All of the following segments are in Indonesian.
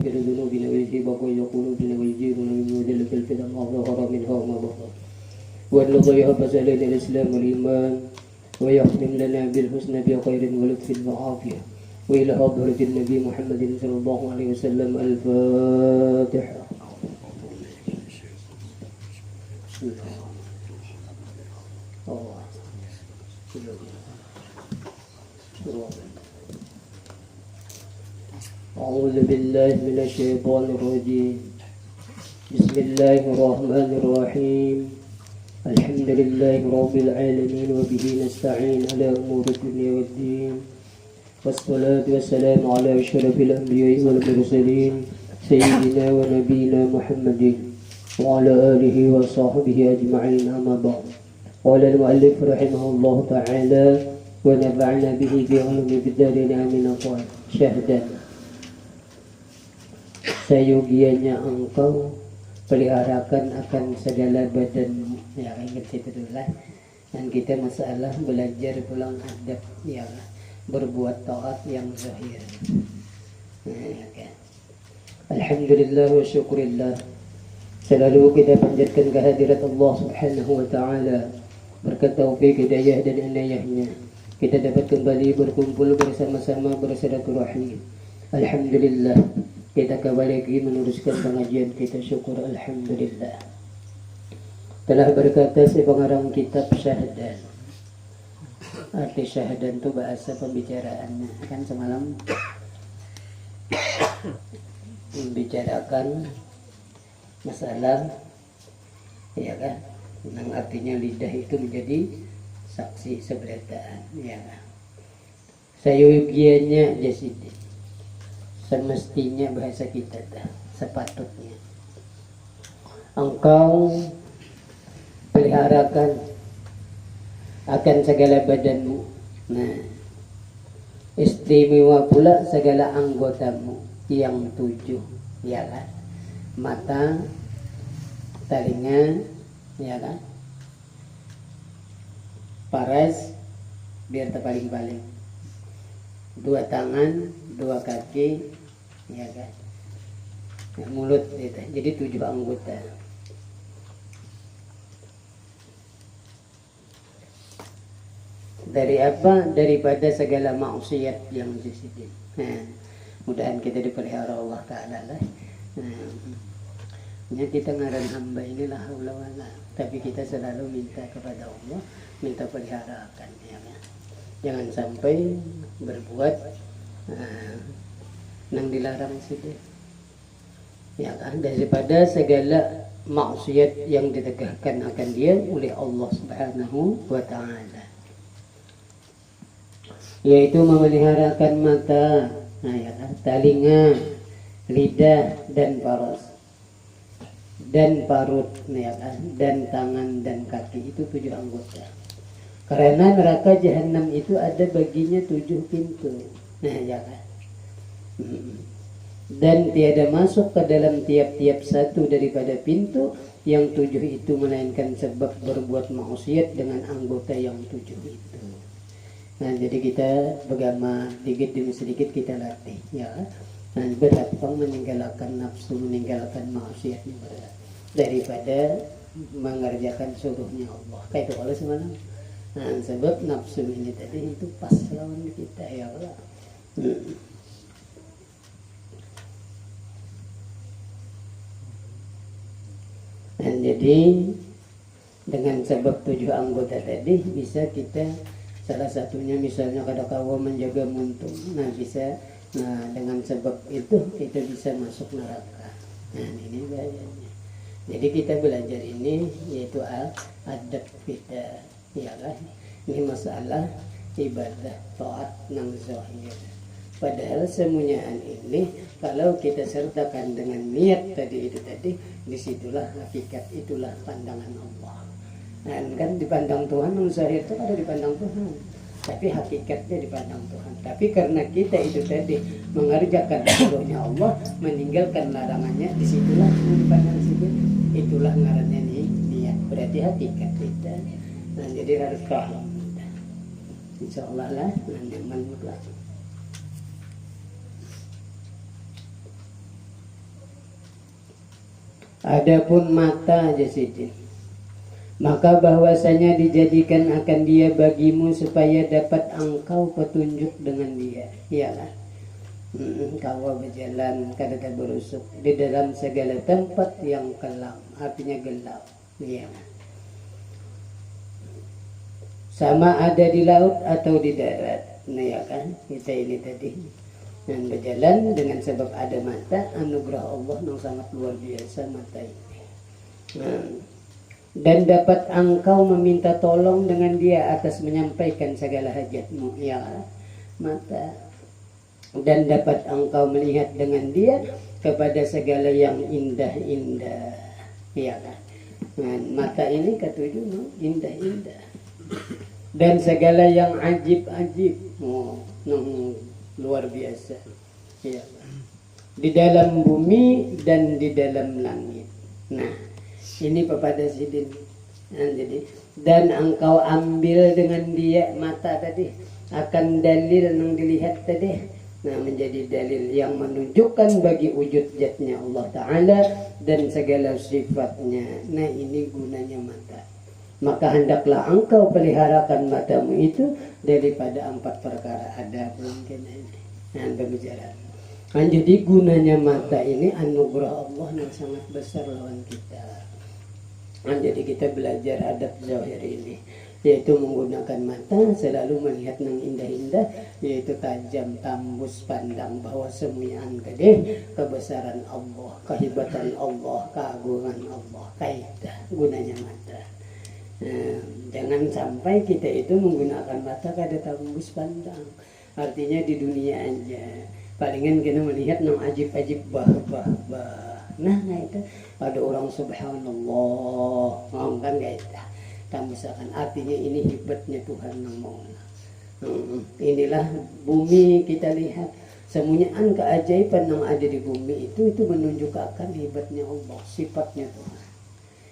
يغفر ذنوبنا ويذهب غيظ قلوبنا ويجيرنا من مذل الفتن ما ظهر منها وما بطن وأن يهبس علينا الإسلام والإيمان ويختم لنا بالحسن بخير ولطف وعافية وإلى حضرة النبي محمد صلى الله عليه وسلم. الفاتحة. أعوذ بالله من الشيطان الرجيم. بسم الله الرحمن الرحيم. الحمد لله رب العالمين وبه نستعين على أمور الدنيا والدين والصلاة والسلام على أشرف الأنبياء والمرسلين سيدنا ونبينا محمد وعلى آله وصحبه أجمعين. أما بعد. قال المؤلف رحمه الله تعالى ونفعنا به بعلوم الدارين آمين. قال syahdan, sayogianya engkau peliharakan akan segala badanmu. Ya, ingat itu dulu lah. Dan kita masalah belajar pulang adab, ya, berbuat taat yang zahir. Okay. Alhamdulillah wa syukurillah. Selalu kita panjatkan kehadirat Allah Subhanahu wa taala. Berkat taufik, hidayah dan inayahnya kita dapat kembali berkumpul bersama-sama bersilaturahmi. Alhamdulillah, kita kembali lagi meneruskan pengajian kita. Syukur alhamdulillah. Telah berkata si pengarang kitab syahdan. Arti syahdan itu bahasa pembicaraannya. Kan semalam membicarakan masalah, ya kan, yang artinya lidah itu menjadi saksi seberataan, ya kan. Sayogianya jasidi, semestinya bahasa kita dah, sepatutnya engkau peliharakan akan segala badanmu. Nah, istimewa pula segala anggotamu yang 7, ya kan. Mata, telinga, ya kan, paras biar terpaling-paling, 2 tangan, 2 kaki, ya kan, mulut gitu. Jadi 7 anggota. Dari apa? Daripada segala maksiat yang disebut. Nah, mudahan kita dipelihara Allah Ta'ala lah. Nah, kita ngaran hamba inilah haula wala, tapi kita selalu minta kepada Allah, minta peliharakan, ya kan? Jangan sampai berbuat yang dilarang sudah, ya kan, daripada segala maksiat yang ditegakkan akan dia oleh Allah Subhanahu wa Ta'ala, yaitu memeliharakan mata, nah, ya kan, telinga, lidah dan paras dan parut, ya kan, dan tangan dan kaki. Itu 7 anggota. Karena neraka jahanam itu ada baginya 7 pintu, nah, ya kan. Dan tiada masuk ke dalam tiap-tiap satu daripada pintu yang 7 itu melainkan sebab berbuat maksiat dengan anggota yang 7 itu. Nah, jadi kita bergama sedikit demi sedikit kita latih, ya. Nah, berapa meninggalkan nafsu, meninggalkan maksiat yang berat daripada mengerjakan suruhnya Allah. Kayak itu kalau semalam. Nah, sebab nafsu ini tadi itu pas lawan kita, ya Allah. Dan jadi dengan sebab 7 anggota tadi bisa kita, salah satunya misalnya kadang-kadang menjaga muntung. Nah, bisa, nah, dengan sebab itu kita bisa masuk neraka. Nah, ini bahayanya. Jadi kita belajar ini yaitu adab kita, ya kan. Ini masalah ibadah taat yang zahir. Padahal semuanya ini kalau kita sertakan dengan niat tadi itu tadi, disitulah hakikat, itulah pandangan Allah. Dan kan dipandang Tuhan, yang zahir itu ada dipandang Tuhan, tapi hakikatnya dipandang Tuhan. Tapi karena kita itu tadi mengerjakan suruhnya Allah, meninggalkan larangannya, disitulah dipandang situ. Itulah ngarannya niat. Berarti hakikat kita. Nah, jadi harus paham. Insyaallah lah, nyaman mutlak. Adapun mata Jasidin, maka bahwasanya dijadikan akan dia bagimu supaya dapat engkau petunjuk dengan dia. Iyalah. Kau berjalan kada berusuk di dalam segala tempat yang kelam, artinya gelap. Iya. Sama ada di laut atau di darat. Nah ya kan, kita ini tadi dan berjalan dengan sebab ada mata, anugerah Allah yang sangat luar biasa mata ini. Dan dapat engkau meminta tolong dengan dia atas menyampaikan segala hajatmu, ya mata. Dan dapat engkau melihat dengan dia kepada segala yang indah-indah, ya kan. Mata ini ketujuh indah-indah dan segala yang ajib-ajib, luar biasa, ya. Di dalam bumi dan di dalam langit. Nah, ini kepada sidin. Jadi, dan engkau ambil dengan dia mata tadi akan dalil yang dilihat tadi. Nah, menjadi dalil yang menunjukkan bagi wujud zatnya Allah Ta'ala dan segala sifatnya. Nah, ini gunanya mata. Maka hendaklah engkau peliharakan matamu itu daripada 4 perkara. Ada mungkin ini. Nah, berbicara. Jadi gunanya mata ini anugerah Allah yang sangat besar lawan kita. Jadi kita belajar adab zahir ini, yaitu menggunakan mata selalu melihat yang indah-indah, yaitu tajam, tambus pandang bahwa semuanya gede, kebesaran Allah, kehebatan Allah, keagungan Allah. Kaidah gunanya mata. Jangan sampai kita itu menggunakan mata kada tambus pandang. Artinya di dunia aja. Palingan kita melihat yang ajib-ajib bah. Nah itu ada orang subhanallah, kan gak itu. Tambasakan artinya ini hebatnya Tuhan yang mau. Inilah bumi kita lihat. Semuanya keajaiban yang ada di bumi itu menunjukkan hebatnya Allah, sifatnya Tuhan.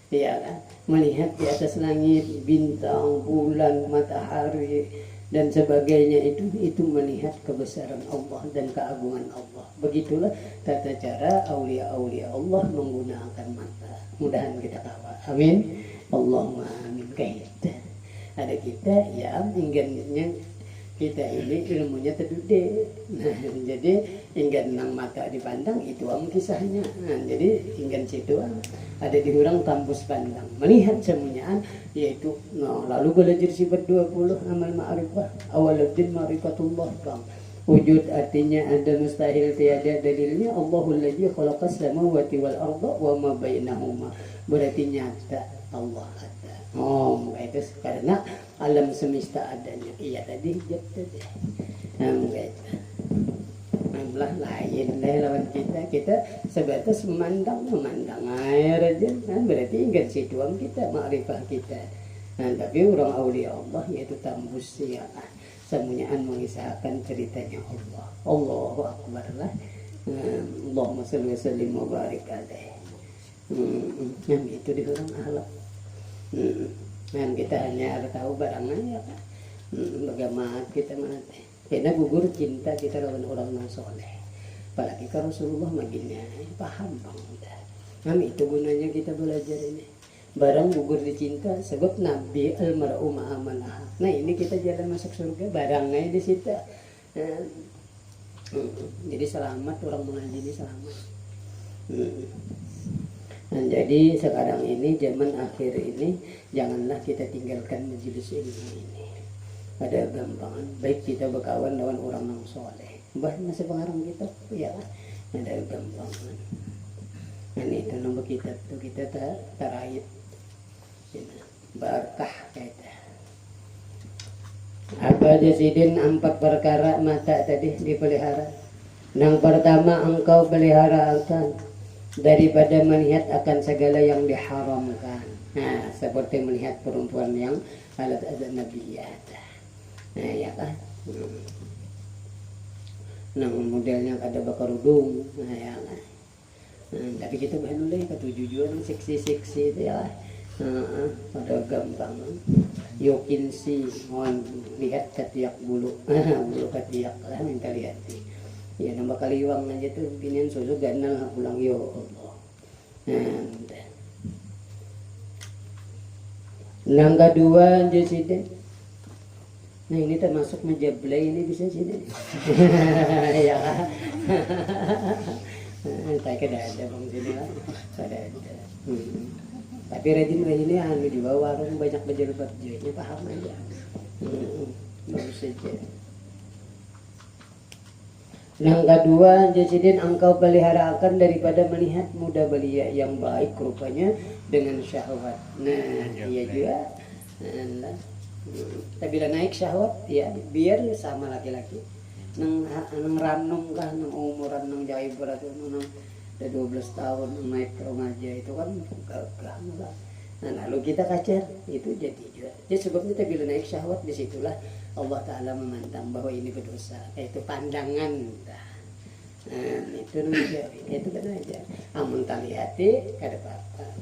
Ya kan? Melihat di atas langit bintang, bulan, matahari dan sebagainya itu melihat kebesaran Allah dan keagungan Allah. Begitulah tata cara aulia-aulia Allah menggunakan mata. Mudahan kita kawal. Amin. Allahumma amin. Kaita. Ada kita ya inggannya kita ini ilmunya terdude. Nah, jadi inggan nang mata dipandang itu kisahnya. Nah, jadi inggan situ ada di orang tambus pandang melihat semuanya, yaitu lalu belajar sifat 20 amal ma'rifah awaladdin ma'rifatullah bang. Wujud artinya ada mustahil tiada dalilnya. Allahul ladzi khalaqas samawati wal arda wa ma bainahuma. Berarti nyata Allah ada. Itu karena alam semesta adanya. Iya tadi jatuh tadi. Nah, lain lawan kita sebatas memandang air aja. Nah, berarti ingat situang kita, makrifah kita. Nah, tapi orang aulia Allah yaitu tambus ya. Semuanya mengisahkan ceritanya Allah. Allahu Akbar lah. Allahumma shalli wa sallim wa barik alaihi. Yang itu di orang akhlak. Dan kita hanya tahu barangnya ya kan. Bagaimana kita mati. Karena gugur cinta kita lawan orang yang soleh. Apalagi kalau Rasulullah maginya paham bang. Nah itu gunanya kita belajar ini. Barang gugur di cinta sebab Nabi almar'u ma'amanah. Nah ini kita jalan masuk surga barangnya di situ. Jadi selamat orang mengaji ini selamat. Nah, jadi sekarang ini zaman akhir ini janganlah kita tinggalkan majelis ilmu ini. Ada gampangan baik kita berkawan dengan orang yang soleh. Bah masih pengarang kita ya ada gampangan. Dan itu nombor kita tuh kita terakhir berkah kita. Apa Jasidin 4 perkara mata tadi dipelihara. Yang pertama engkau pelihara akan daripada melihat akan segala yang diharamkan. Nah seperti melihat perempuan yang alat azan nabiyat. Nah ya kan. Nah modelnya ada bakar udung. Nah ya kan. Tapi kita bahan oleh ketujuan seksi-seksi itu ya. Pada gampang. Yokin si mohon lihat ketiak bulu. Bulu ketiak lah minta lihat. Ya nambah kaliwang aja tuh ginian susu ganal pulang yo Allah. Yang kedua jadi, nah ini termasuk menjeblay ini bisa sih deh. Ya kan? Tak ada bang sini lah, ada. Tapi rajin-rajin ini anu di bawah warung banyak berjilbab jadi paham aja. Bagus saja. Yang kedua, jasidin engkau pelihara akan daripada melihat muda belia yang baik rupanya dengan syahwat. Nah, iya juga. Nah, tapi bila naik syahwat, ya biar sama laki-laki. Nang ranum kah, nang umuran nang jauh berat, nang udah 12 tahun naik ke remaja itu kan gagah lah. Nah lalu kita kacar itu jadi juga. Jadi sebabnya bila naik syahwat disitulah Allah Ta'ala memandang bahwa ini berdosa. Itu pandangan. Nah itu namanya itu kan aja. Amun talihati kada apa-apa.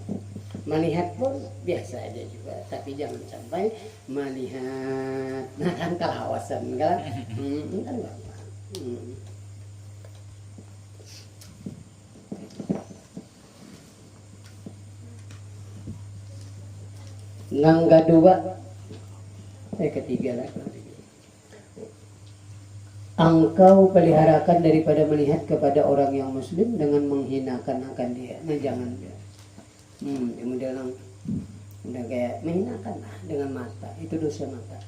Melihat pun biasa aja juga. Tapi jangan sampai melihat. Nah kan kelawasan kan. Kan apa. Yang kedua, ketiga lah. Engkau peliharakan daripada melihat kepada orang yang muslim dengan menghinakan akan dia. Nah jangan dia. Kemudian udah kayak menghinakan lah dengan mata. Itu dosa mata.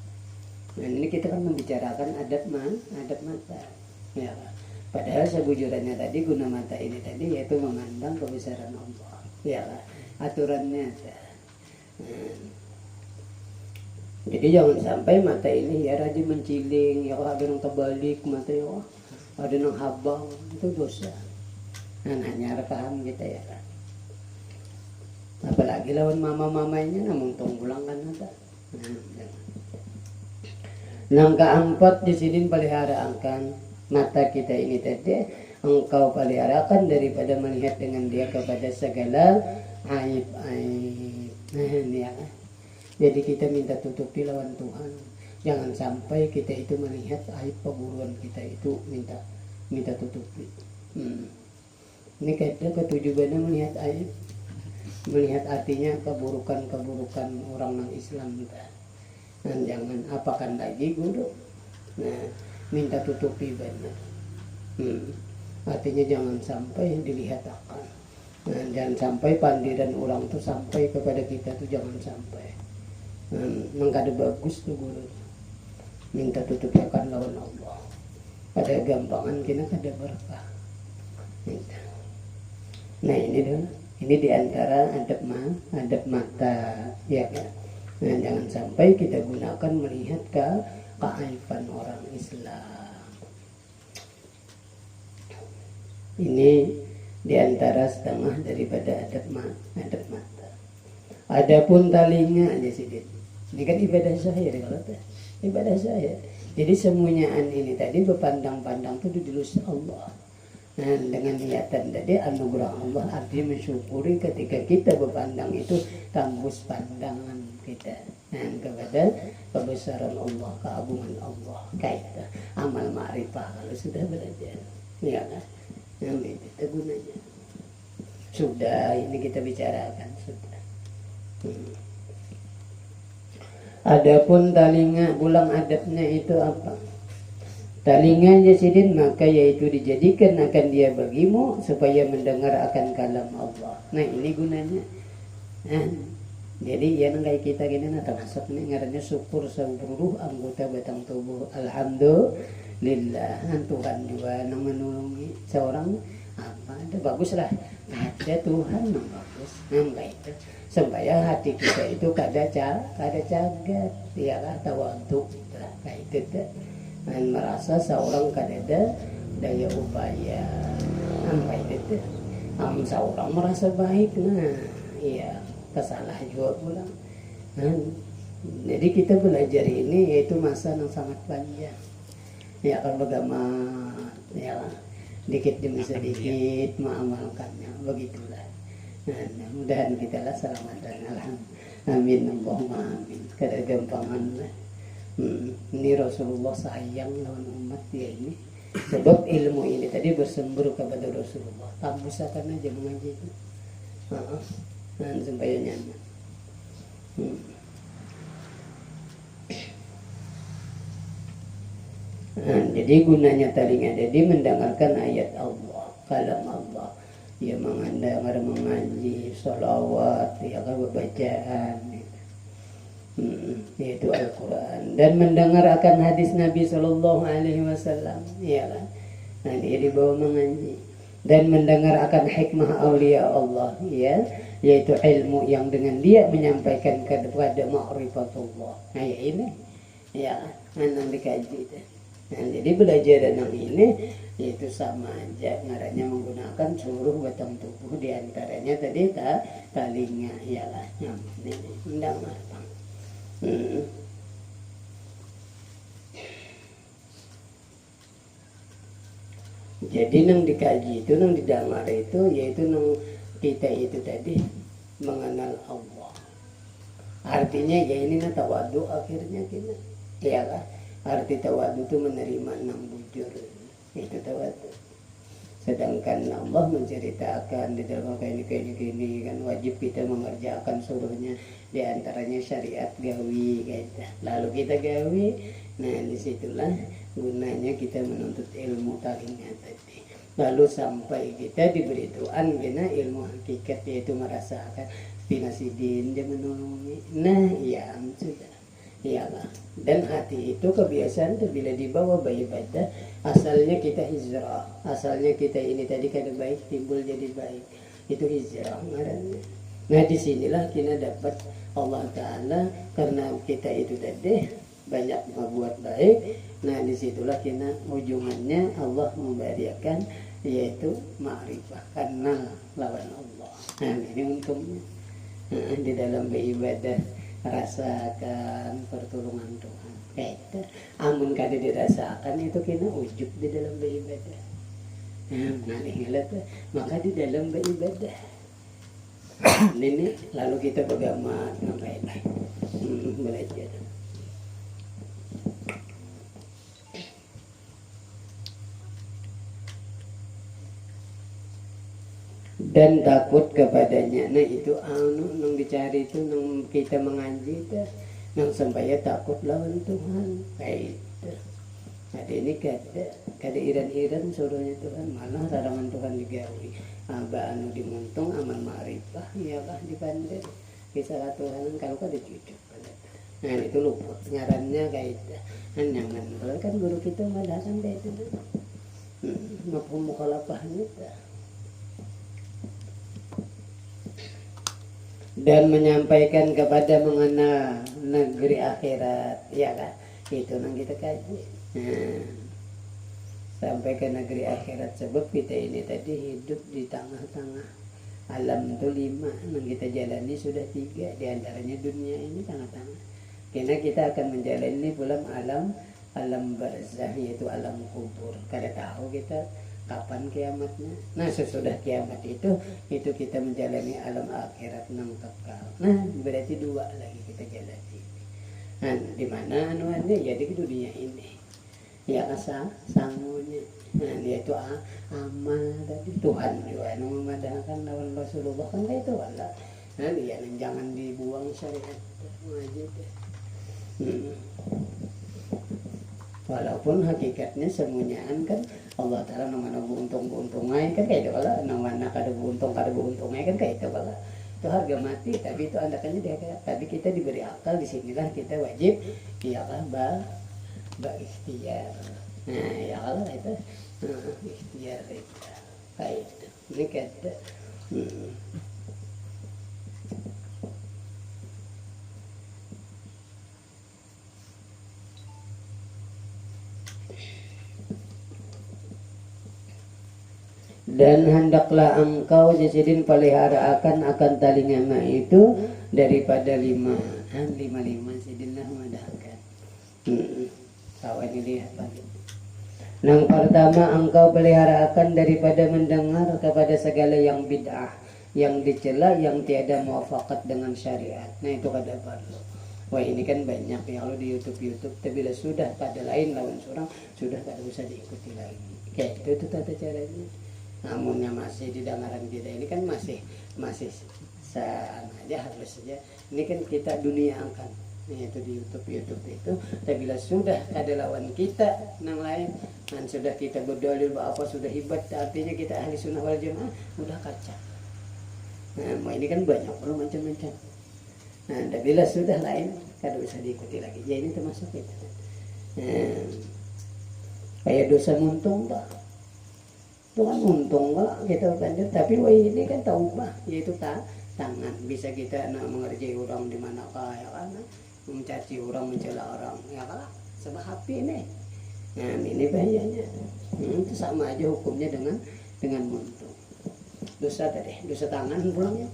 Nah ini kita kan membicarakan adab mata. Ya. Padahal sebujurannya tadi guna mata ini tadi yaitu memandang kebesaran Allah. Ya. Aturannya ada. Jadi jangan sampai mata ini ya rajin menciling, ya ada yang terbalik mata ya, ada yang habang, itu dosa. Nah hanya paham kita ya. Apalagi lawan mama-mamanya namun tunggulang kan ada. Yang keempat di sini pelihara akan mata kita ini tadi engkau peliharakan daripada melihat dengan dia kepada segala aib-aib. Nah ini ya. Jadi kita minta tutupi lawan Tuhan. Jangan sampai kita itu melihat aib keburuan kita itu minta tutupi. Ini kata ketujuannya melihat aib. Melihat artinya keburukan-keburukan orang non Islam kita. Dan jangan apakan lagi guru. Nah, minta tutupi benar. Artinya jangan sampai dilihat akan. Nah, jangan sampai pandiran orang itu sampai kepada kita tuh jangan sampai. Mengkada bagus tuh guru. Minta tutupi akan lawan Allah. Pada gampangan kita kada berkah. Nah ini dulu. Ini diantara adab mata, ya kan? Nah, jangan sampai kita gunakan melihat keaiban orang Islam. Ini diantara setengah daripada adab mata. Adapun telinga aja sih, ini kan ibadah zahir kalau ibadah zahir. Jadi semuanya ini tadi berpandang-pandang itu dilus Allah. Nah, dengan niatan tadi anugerah Allah artinya mensyukuri ketika kita berpandang itu tembus pandangan kita kepada kebesaran Allah, keagungan Allah, kaita amal ma'rifah kalau sudah belajar, ya kan? Yang itu gunanya. Sudah ini kita bicarakan sudah. Adapun telinga pulang adabnya itu apa? Telinga jasidin maka yaitu dijadikan akan dia bagimu supaya mendengar akan kalam Allah. Nah ini gunanya. Jadi yang kayak kita gini termasuk ini ngarannya syukur seluruh anggota batang tubuh. Alhamdulillah Tuhan juga yang menolongi seorang apa itu bagus lah. Ada Tuhan yang bagus. Nah itu supaya hati kita itu kada cagat, ya lah tawaduk lah kayak itu. Dan merasa seorang kadada daya upaya sampai itu seorang merasa baik iya kesalah juga pulang jadi kita belajar ini yaitu masa yang sangat panjang ya kalau agama ya dikit demi sedikit mengamalkannya begitulah mudah-mudahan kita lah selamat dan alhamdulillah amin Allahumma amin kada gampangan lah. Ini Rasulullah sayang lawan umat dia ini sebab ilmu ini tadi bersembur kepada Rasulullah tambus akan aja mengaji itu Nah, supaya nyaman. Nah, jadi gunanya telinga jadi mendengarkan ayat Allah, kalam Allah, ya mendengar mengaji, sholawat, ya kan bacaan, yaitu Al-Quran, dan mendengar akan hadis Nabi Shallallahu Alaihi Wasallam, ya kan. Nah, dia dibawa mengaji dan mendengar akan hikmah aulia Allah, ya, yaitu ilmu yang dengan dia menyampaikan kepada ma'rifatullah. Nah, ya ini, ya, yang dikaji itu. Nah, jadi belajar yang ini yaitu sama aja ngarannya menggunakan seluruh batang tubuh, diantaranya tadi telinga, ya lah, ini mendengar. Jadi nang dikaji itu, nang didengar itu, yaitu nang kita itu tadi mengenal Allah. Artinya ya ini tawadu akhirnya kita, ya lah. Arti tawadu itu menerima enam bujur, itu tawadu. Sedangkan Allah menceritakan di dalam kayak ini kan wajib kita mengerjakan seluruhnya, diantaranya syariat gawi gitu. Lalu kita gawi, nah disitulah gunanya kita menuntut ilmu talinga tadi. Lalu sampai kita diberi tuan kena ilmu hakikat, yaitu merasakan pinasidin dia menolongi. Nah ya sudah. Iyalah. Dan hati itu kebiasaan itu bila dibawa beribadah, asalnya kita hijrah, asalnya kita ini tadi kada baik timbul jadi baik, itu hijrah ngarannya. Nah disinilah kita dapat Allah Ta'ala, karena kita itu tadi banyak membuat baik. Nah disitulah kita ujungannya Allah memberikan, yaitu ma'rifah, kenal lawan Allah. Nah ini untungnya di dalam beribadah, rasakan pertolongan Tuhan. Itu amun kada dirasakan itu kena ujub di dalam beribadah. Maka di dalam beribadah ini lalu kita beragama ngapain belajar. Dan takut kepadanya. Nah itu nung dicari itu, nung kita mengaji itu, nung sampai takut lawan Tuhan kayak itu. Ada ini kada iran-iran suruhnya Tuhan, malah larangan Tuhan digawi. Aba anu dimuntung aman ma'rifah, iyalah dipandai kisah Tuhan kalau kada cucuk. Nah itu luput ngarannya kayak itu. Nyaman kan guru kita mengadakan kayak itu. Mafhum mukhalafahnya itu. Dan menyampaikan kepada mengenal negeri akhirat, ya kan, itu yang kita kaji. Sampai ke negeri akhirat, sebab kita ini tadi hidup di tengah-tengah alam itu 5 yang kita jalani, sudah 3 diantaranya dunia ini tengah-tengah. Karena kita akan menjalani pulang alam barzah, yaitu alam kubur. Kada tahu kita kapan kiamatnya. Nah sesudah kiamat itu kita menjalani alam akhirat nang kekal. Nah berarti 2 lagi kita jalani. Nah di mana anuannya ya di dunia ini. Ya asa sangunya. Nah dia itu amal tadi Tuhan juga anu memadahkan lawan Rasulullah kan itu wala. Nah dia jangan dibuang syariat wajib. Walaupun hakikatnya semuanyaan kan Allah Ta'ala namanya buntung-buntungnya kan kayak itu kalau namanya kada buntungnya kan kayak itu kalau itu harga mati, tapi itu andakannya dia kayak tapi kita diberi akal, disinilah kita wajib iyalah ikhtiar. Nah ya kalau itu ikhtiar itu kayak itu ini kata dan hendaklah engkau jasidin pelihara akan talinga itu daripada 5 sidinlah madahkan. Kawan ini apa gitu. Yang pertama engkau pelihara akan daripada mendengar kepada segala yang bid'ah, yang dicela, yang tiada muafakat dengan syariat. Nah itu kada perlu. Wah ini kan banyak ya kalau di YouTube tapi bila sudah pada lain lawan seorang sudah kada usah diikuti lagi. Kayak itu tata caranya. namunnya masih di dengaran kita ini kan masih aja harus saja. Ini kan kita dunia angkat, itu di YouTube itu. Tapi bila sudah ada lawan kita yang lain, dan sudah kita berdalil bahwa sudah hebat, artinya kita ahli sunnah wal jamaah, udah kacau. Nah, ini kan banyak orang macam-macam. Nah, dan bila sudah lain, kada bisa diikuti lagi. Ya ini termasuk itu. Kayak dosa muntung pak. Itu kan untung pak kita lanjut. Tapi ini kan taubah, yaitu tangan. Bisa kita mengerjai orang di mana ya kan, mencaci orang, mencela orang, ya kan, sebab hati ini. Nah, ini bahayanya. Itu sama aja hukumnya dengan muntung. Dosa tangan pulangnya.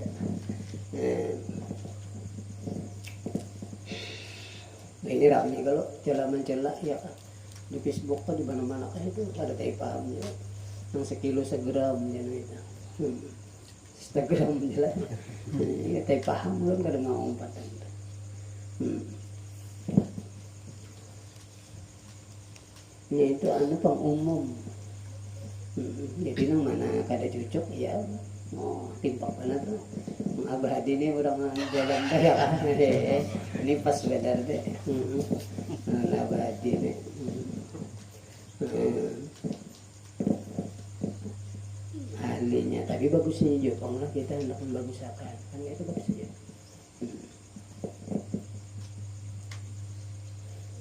Nah, ini ramai kalau mencela ya kan. Di Facebook kan di mana-mana kan itu ada taipahamnya. Yang sekilo segram itu. Instagram jelas. Ya taipaham belum kada mau umpatan. Ya itu pang umum. Jadi nang mana kada cucuk ya mau timpak mana tuh. Abah ini orang jalan daya ini pas bedar deh. Abah ini. Ahlinya tapi bagusnya Jepang lah kita hendak membagusakan kan itu bagus saja.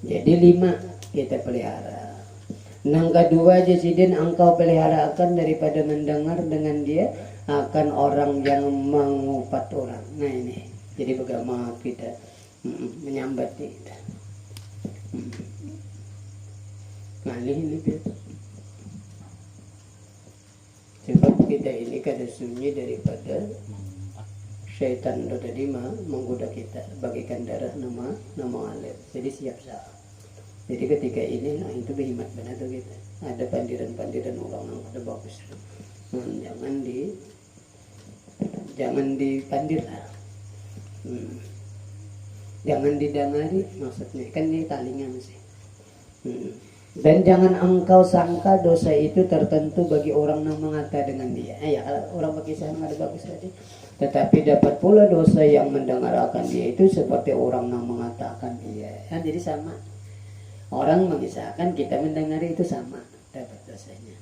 Jadi 5 kita pelihara. Yang kedua Jasidin engkau pelihara akan daripada mendengar dengan dia akan orang yang mengupat orang. Nah ini jadi bagaimana kita menyambat kita. Nah ini sebab kita ini kada sunyi daripada syaitan itu tadi menggoda kita bagikan darah nama alir. Jadi siap sah. Jadi ketika ini itu berhikmat benar tuh kita. Ada pandiran orang yang ada bagus. Jangan dipandir lah. Jangan didangari maksudnya kan ini talinya masih. Dan jangan engkau sangka dosa itu tertentu bagi orang yang mengata dengan dia. Ya orang berkisah ada bagus tadi. Tetapi dapat pula dosa yang mendengar akan dia itu seperti orang yang mengatakan dia. Kan jadi sama. Orang mengisahkan kita mendengar itu sama dapat dosanya.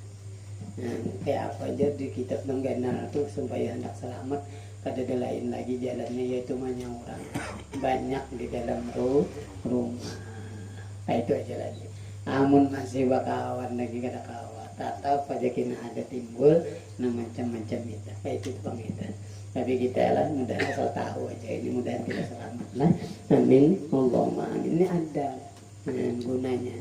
Nah, kayak apa aja di kitab Nengganar tuh supaya hendak selamat. Kada ada lain lagi jalannya yaitu menyauran banyak di dalam rumah. Nah, itu aja lagi. Amun masih bakawan lagi kada kawan tak tahu pada kena ada timbul macam-macam itu kayak itu bang kita. Tapi kita lah mudah asal tahu aja ini mudah kita selamat lah. Amin Allahumma amin. Ini ada gunanya.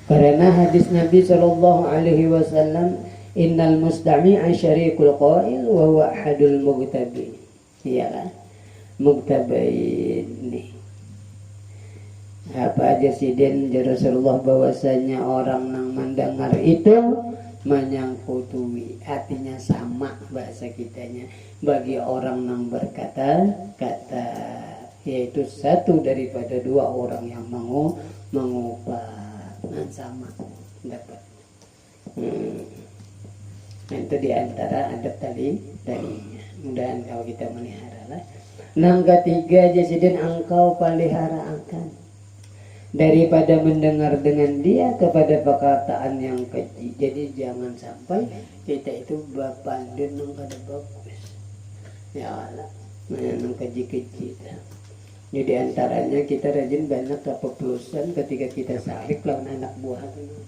Karena hadis Nabi sallallahu alaihi wasallam innal mustami'a syarikul qail wa huwa ahadul mughtabi. Iya kan? Muktabain nih. Apa aja sidin Rasulullah bahwasanya orang yang mendengar itu menyangkutui, artinya sama bahasa kitanya bagi orang yang berkata-kata, yaitu satu daripada dua orang yang mengupat dan sama dapat. Itu diantara adab tadinya. Mudahan kalau kita melihara lah. Yang ketiga Jasidin engkau pelihara akan daripada mendengar dengan dia kepada perkataan yang keji. Jadi jangan sampai kita itu bapandir yang kada bagus. Ya Allah, yang keji-keji. Jadi antaranya kita rajin banyak kepepulusan ketika kita sahik lawan anak buah itu.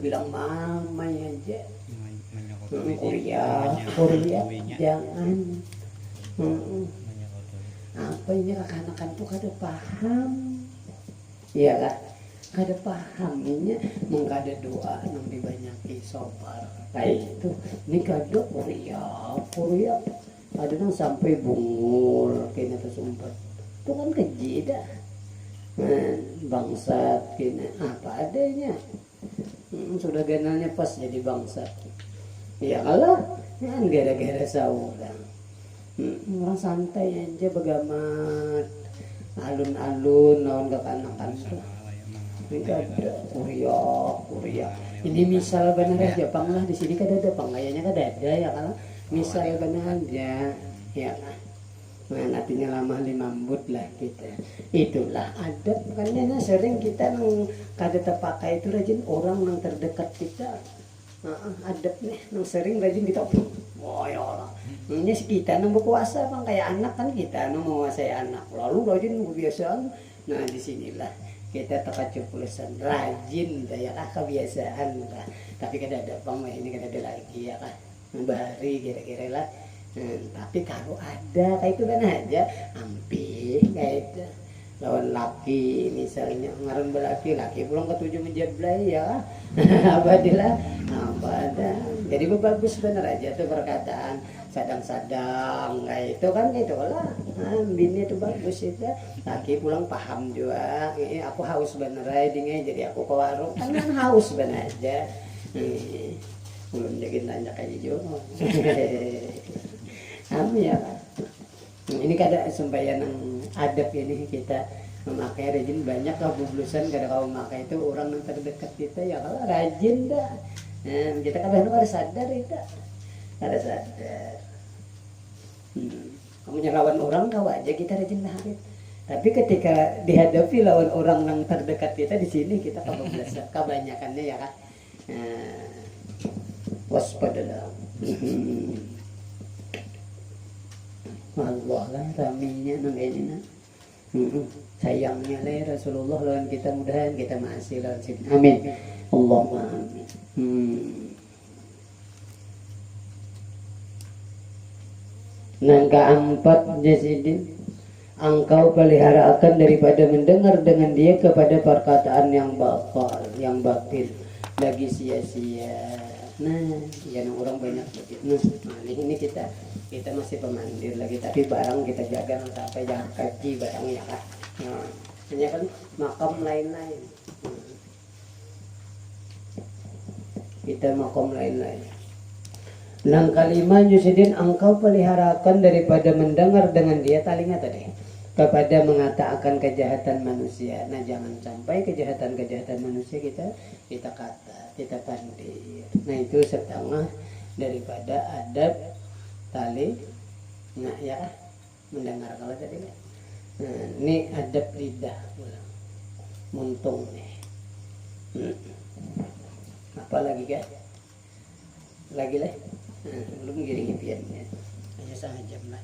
Bilang mamai aja. Kuliah jangan. Apa ini anak-anak tuh kada paham. Iya lah, kada paham ini mengkada doa nang dibanyaki sobar kayak itu. Ini kada kuliah ada nang sampai bungul kena tersumpat. Itu kan keji dah. Bangsat kena apa adanya. Sudah ganalnya pas jadi bangsat. Ya kalau kan gara-gara saurang. Orang santai aja begamat. Alun-alun naon kekanakan ada kuria. Ini misal benar aja, pang lah di sini kan ada pang, kayaknya kan ada ya kalau misal benar aja, ya kan. Nah, artinya lama limambut lah kita. Itulah adab, makanya sering kita nang kada terpakai itu rajin orang yang terdekat kita. Adab nih, nang sering rajin kita. Oh ya Allah. Ini kita nang berkuasa bang, kayak anak kan kita nang menguasai anak. Lalu rajin kebiasaan. Nah disinilah kita terkacuplusan rajin dayalah kebiasaan lah. Tapi kada ada bang, ini kada ada lagi ya kan. Bahari kira-kira lah. Tapi kalau ada kayak itu kan aja hampir kayak itu lawan laki misalnya ngaran belaki laki pulang ke 7 menjeblay ya abadilah apa ada jadi bagus bener aja tuh perkataan sadang-sadang kayak itu kan gitu lah bini itu bagus itu laki pulang paham juga aku haus bener aja jadi aku ke warung kan haus bener aja belum jadi nanya kayak gitu ya ini kada sembahyang adab ini kita memakai rajin banyak kabublusan kada kau memakai itu orang yang terdekat kita ya kalau rajin dah kita kadang kada sadar itu kada sadar kamu lawan orang kau aja kita rajin naharit tapi ketika dihadapi lawan orang yang terdekat kita di sini kita kabublusan kebanyakannya ya kan waspadalah Allah lah raminya nang ini nah sayangnya lah Rasulullah lawan kita mudahan kita masih lawan sini amin Allahumma amin Nang keempat jasidin engkau pelihara akan daripada mendengar dengan dia kepada perkataan yang batil lagi sia-sia. Nah, yang orang banyak begitu. Nah, ini kita masih pemandir lagi, tapi barang kita jaga sampai jangan kaji barangnya kan. Nah, hanya kan makam lain-lain. Kita makam lain-lain. Nang kalima Yusidin engkau peliharakan daripada mendengar dengan dia talinga tadi kepada mengatakan kejahatan manusia. Nah, jangan sampai kejahatan manusia kita kata, kita pandir. Nah, itu setengah daripada adab tali. Nah, ya mendengar kalau tadi. Nah, ini adab lidah muntung nih. Apa lagi guys? Lagi lah. Belum giring impiannya. Hanya setengah jam lah.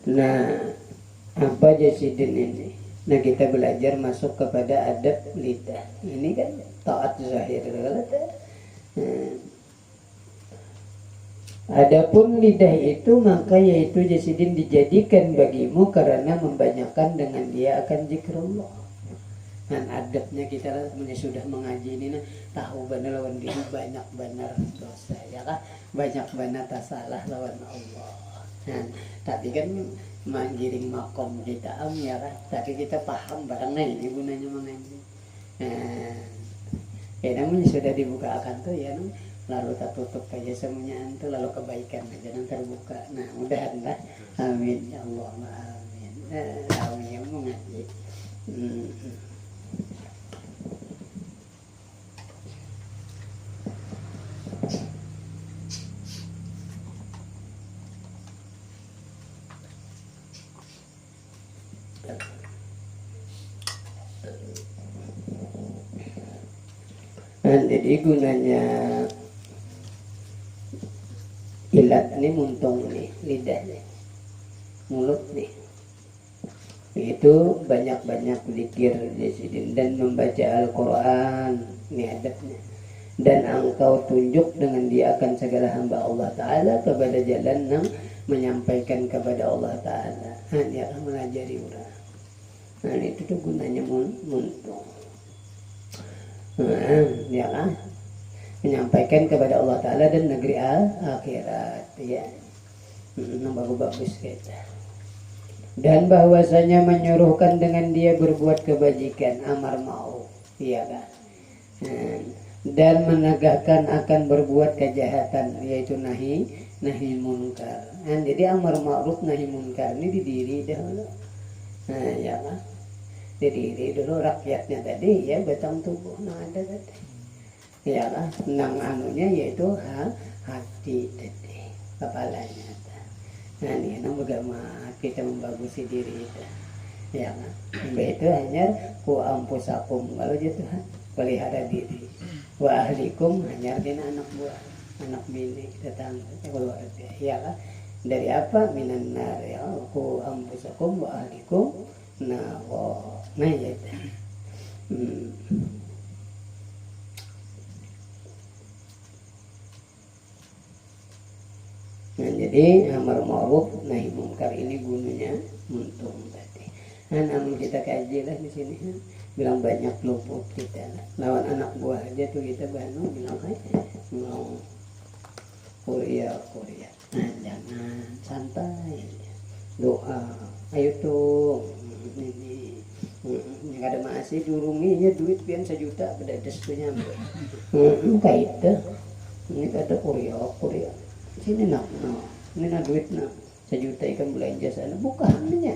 Nah, apa jasidin ini? Nah, kita belajar masuk kepada adab lidah. Ini kan taat zahir. Adapun lidah itu maka yaitu jasidin dijadikan bagimu karena membanyakkan dengan dia akan zikrullah. Dan adabnya kita sudah mengaji ini tahu benar lawan diri banyak benar dosa ya kan, banyak benar tak salah lawan Allah. Nah, tapi kan menggiring makom kita ya kan, tapi kita paham barangnya ini gunanya mengaji. Namun sudah dibuka akan tuh ya, lalu tak tutup aja semuanya itu lalu kebaikan aja yang terbuka. Nah, mudah-mudahan amin ya Allah amin. Amin mengaji. Jadi gunanya ilat ini muntung nih, lidah nih, mulut nih, itu banyak-banyak zikir dan membaca Al-Quran, ini adabnya. Dan engkau tunjuk dengan dia akan segala hamba Allah Ta'ala kepada jalan yang menyampaikan kepada Allah Ta'ala. Dia akan mengajari orang. Nah, itu tuh gunanya muntung. Ya kan, menyampaikan kepada Allah Ta'ala dan negeri akhirat ya. Bagus kita. Dan bahwasanya menyuruhkan dengan dia berbuat kebajikan, amar ma'ruf ya kan, dan menegakkan akan berbuat kejahatan yaitu nahi munkar. Jadi amar ma'ruf nahi munkar ini di diri dahulu. Nah, ya kan. diri dulu rakyatnya tadi ya batang tubuh nah ada tadi ya lah nang anunya yaitu hati tadi kepalanya nah ini nang bagaimana kita membagusi diri itu ya kan itu hanya ku ampusakum kalau gitu pelihara diri wa ahlikum hanya dina anak buah anak bini tetangga keluarga ya kan dari apa minan nar ya ku ampusakum wa ahlikum nah ya itu nah jadi amar ma'ruf nahi munkar ini gunanya untung tadi nah namun kita kaji lah di sini bilang banyak luput kita lawan anak buah aja tuh kita banu bilang mau kuliah nah jangan santai doa ayo tuh ini nggak ada masih durunginya duit pian 1 juta beda destunya kayak itu ini kata kuliah sini nak ini nak duit nak 1 juta ikan belanja sana bukannya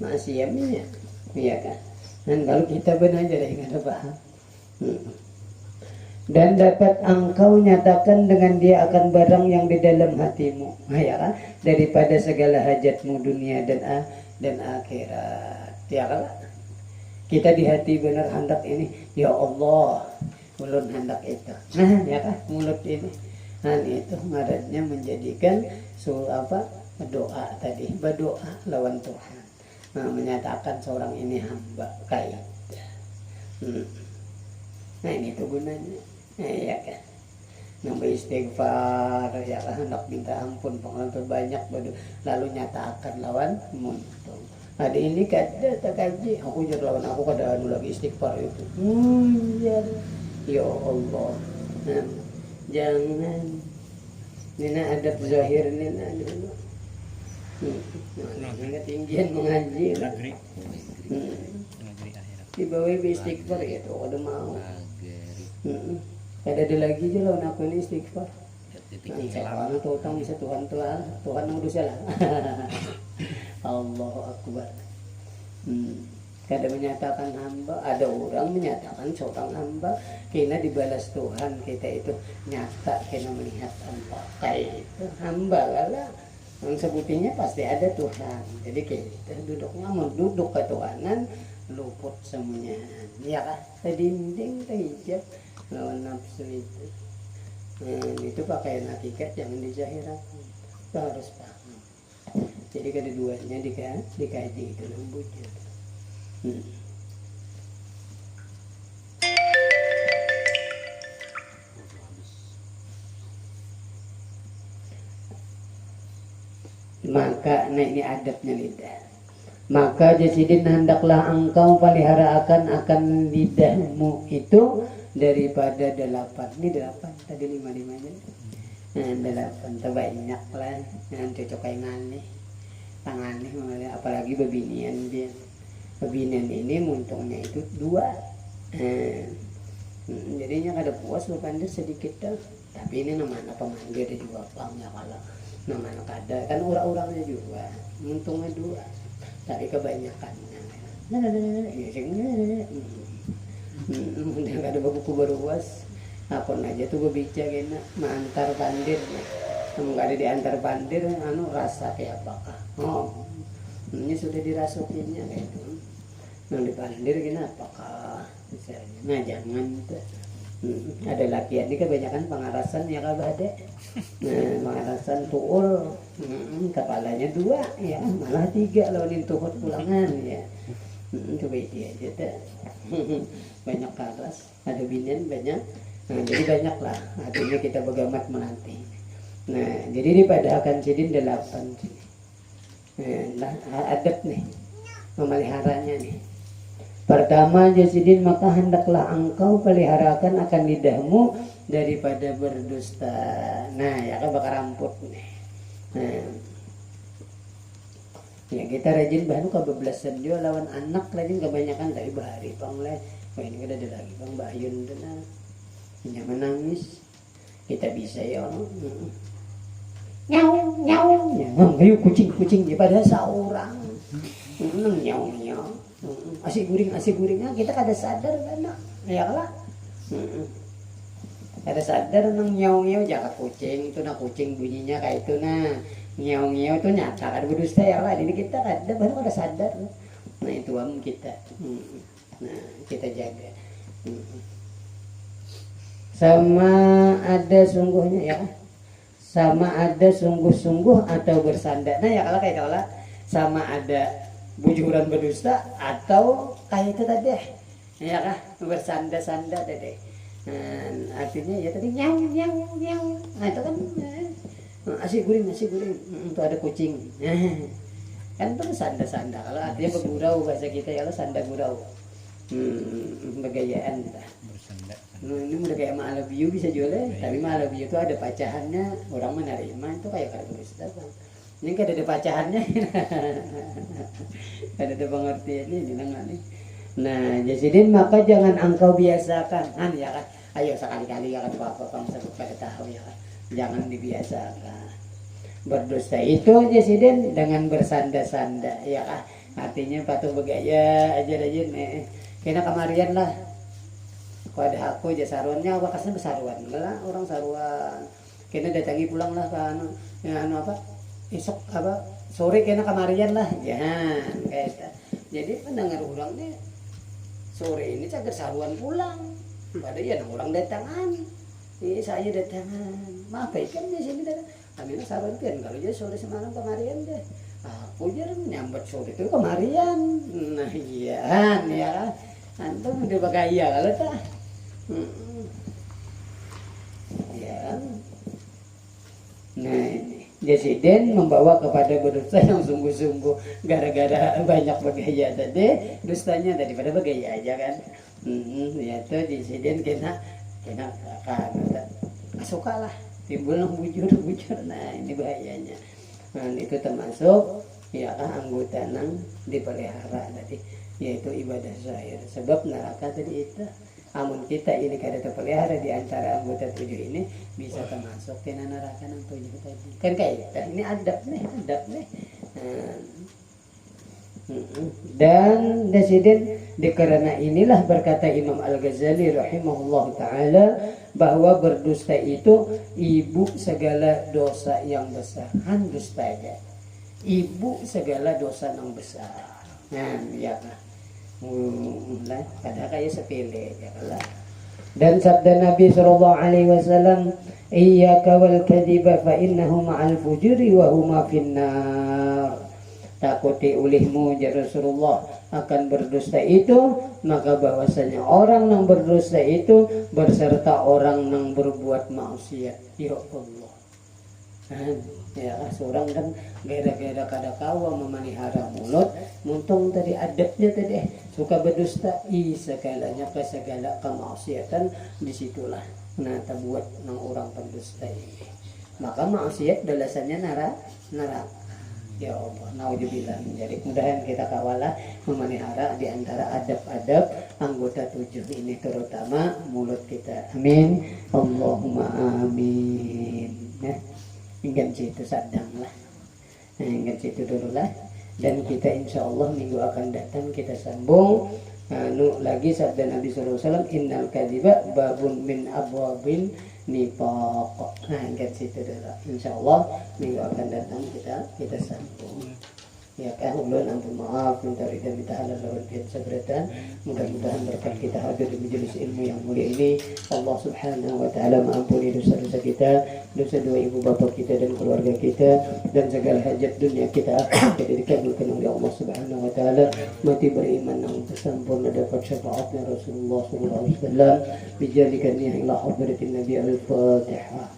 masih ya minyak iya kan dan kalau kita benar jadi nggak ada paham dan dapat engkau nyatakan dengan dia akan barang yang di dalam hatimu ya kan daripada segala hajatmu dunia dan akhirat ya kan kita di hati benar hendak ini ya Allah ulun hendak itu nah ya kan mulut ini nah itu ngarannya menjadikan doa tadi berdoa lawan Tuhan nah menyatakan seorang ini hamba kaidah nah ini tuh gunanya ya kan nambah istighfar ya kan hendak minta ampun pengampun banyak lalu nyatakan lawan muntung ada ini kada tak kaji aku jadi lawan aku kada anu lagi istighfar itu ya Allah nah, jangan nina adab zahir nina dulu ketinggian mengaji di bawah istighfar ya tuh kada mau ada lagi aja lawan aku ini istighfar kalau tuh utang bisa Tuhan yang dosa lah Allahu Akbar kada menyatakan hamba ada orang menyatakan seorang hamba kena dibalas Tuhan kita itu nyata kena melihat hamba kayak itu hamba lah yang sebutinya pasti ada Tuhan jadi kita duduk ke Tuhanan luput semuanya ya kan terdinding terhijab lawan nafsu itu itu pakaian hakikat jangan dijahirkan kita harus paham jadi kedua-duanya dikaji itu lembutnya maka nah ini adabnya lidah maka jasidin hendaklah engkau pelihara akan lidahmu itu daripada 8 ini 8 tadi 5-5 nya nah 8 terbanyak lah yang cocok kayak ngani tangani apalagi bebinian dia bebinian ini muntungnya itu 2 jadinya kada puas berpandir sedikit dah tapi ini namanya pemandir juga pangnya kalau namanya kada kan orang-orangnya juga muntungnya 2 tapi kebanyakannya udah ada buku baru puas apa aja tuh berbicara gini mengantar pandir kamu gak ada diantar pandir rasa kayak apakah ini sudah dirasukinya kayak itu yang dipandir gini apakah misalnya nah jangan tuh ada laki ini kebanyakan pengarasan ya kabah deh pengarasan tuul kepalanya 2 ya malah 3 lawanin tuhut pulangan ya coba itu aja deh banyak karas ada binian banyak nah jadi banyak lah artinya kita begamat menanti nah jadi daripada akan sidin 8 nah adab nih memeliharanya nih pertama jasidin maka hendaklah engkau peliharakan akan lidahmu daripada berdusta nah ya kan bakar ramput nih nah ya kita rajin bahan kebebelasan juga lawan anak rajin kebanyakan tapi bahari pangleh wah ini ada lagi bang bayun dan nyaman nangis kita bisa ya nyau ayo kucing daripada seorang nyau Asik guring kita kada sadar kan ya lah. Kada sadar nang nyaw jaga kucing itu kucing bunyinya kayak itu nyaw itu nyata kada berdusta ya lah. Jadi kita kada baru kada sadar. Nah itu kita. Nah kita jaga. Sama ada sungguhnya ya. Sama ada sungguh-sungguh atau bersandar. Nah ya kalau kayak kalau sama ada bujuran berdusta atau kayak itu tadi ya kah bersanda-sanda tadi. Artinya ya tadi nyau. Nah itu kan asik guring itu ada kucing. Kan itu sanda-sanda. Kalau artinya bergurau bahasa kita ya sanda gurau. Begayaan bersanda. Ini udah kayak Malabiu bisa jual tapi Malabiu itu ada pacahannya, orang menerima itu kayak berdusta bang. Ini kan ada pacahannya. Ada pengertian ini nih. Nah, jadi maka jangan engkau biasakan ya kan. Ayo sekali-kali ya kan apa bangsa pada tahu ya kan. Jangan dibiasakan. Berdusta itu jadi dengan bersanda-sanda ya kan. Artinya patuh begaya aja nih. Kena kemarian lah. Kalau ada aku aja saruannya bakasnya besaruan lah orang saruan. Kena datangi pulang lah kan ya apa esok apa sore kena kemarian lah jangan kayak jadi pendengar orang nih sore ini cager saruan pulang pada ya orang datangan ini saya datangan maaf kan di sini datang kami saruan kan kalau dia sore semalam kemarian deh aku jarang nyambat sore itu kemarian nah iya ya antum udah bagaya kalau tak ya nah Jasiden membawa kepada berdusta yang sungguh-sungguh gara-gara banyak begaya tadi dustanya daripada begaya aja kan ya tuh Jasiden kena suka lah timbul bujur nah ini bahayanya nah itu termasuk ya anggota nang dipelihara tadi yaitu ibadah zahir sebab neraka tadi itu amun kita ini kada terpelihara di antara anggota 7 ini bisa termasuk ke neraka nang 7 tadi. Kan kayak ini adab nih. Dan desiden dikarena inilah berkata Imam Al-Ghazali rahimahullah taala bahwa berdusta itu ibu segala dosa yang besar. Dusta aja. Ibu segala dosa yang besar. Nah, ya kan. Kadang kayak sepele ya lah. Dan sabda Nabi sallallahu alaihi wasallam, "Iyyaka wal kadhiba fa innahu ma'al fujuri wa huma finnar." Takuti ulihmu ya Rasulullah akan berdusta itu, maka bahwasanya orang yang berdusta itu berserta orang yang berbuat maksiat. Ya Allah. Ya seorang kan gara-gara kada kawa memelihara mulut muntung tadi adabnya tadi suka berdusta segalanya ke segala kemaksiatan disitulah nah terbuat nang orang pendusta ini maka maksiat balasannya neraka ya Allah naudzubillah jadi mudahan kita kawalah memelihara di antara adab-adab anggota 7 ini terutama mulut kita amin Allahumma amin ya hingga situ sadang lah hingga situ dulu lah dan kita insya Allah minggu akan datang kita sambung lagi sabda Nabi SAW innal kadhiba babun min abwabin nifaq hingga situ dulu insya Allah minggu akan datang kita sambung ya kan ulun ampun maaf minta ridha minta halal lawan kesabratan mudah-mudahan berkat kita hadir di majelis ilmu yang mulia ini Allah subhanahu wa ta'ala mengampuni dosa-dosa kita dosa dua ibu bapa kita dan keluarga kita dan segala hajat dunia kita jadi dikabulkan oleh Allah subhanahu wa ta'ala mati beriman yang sempurna dapat syafaatnya Rasulullah sallallahu alaihi wasallam bijadikan ila hadratin Nabi al-Fatihah.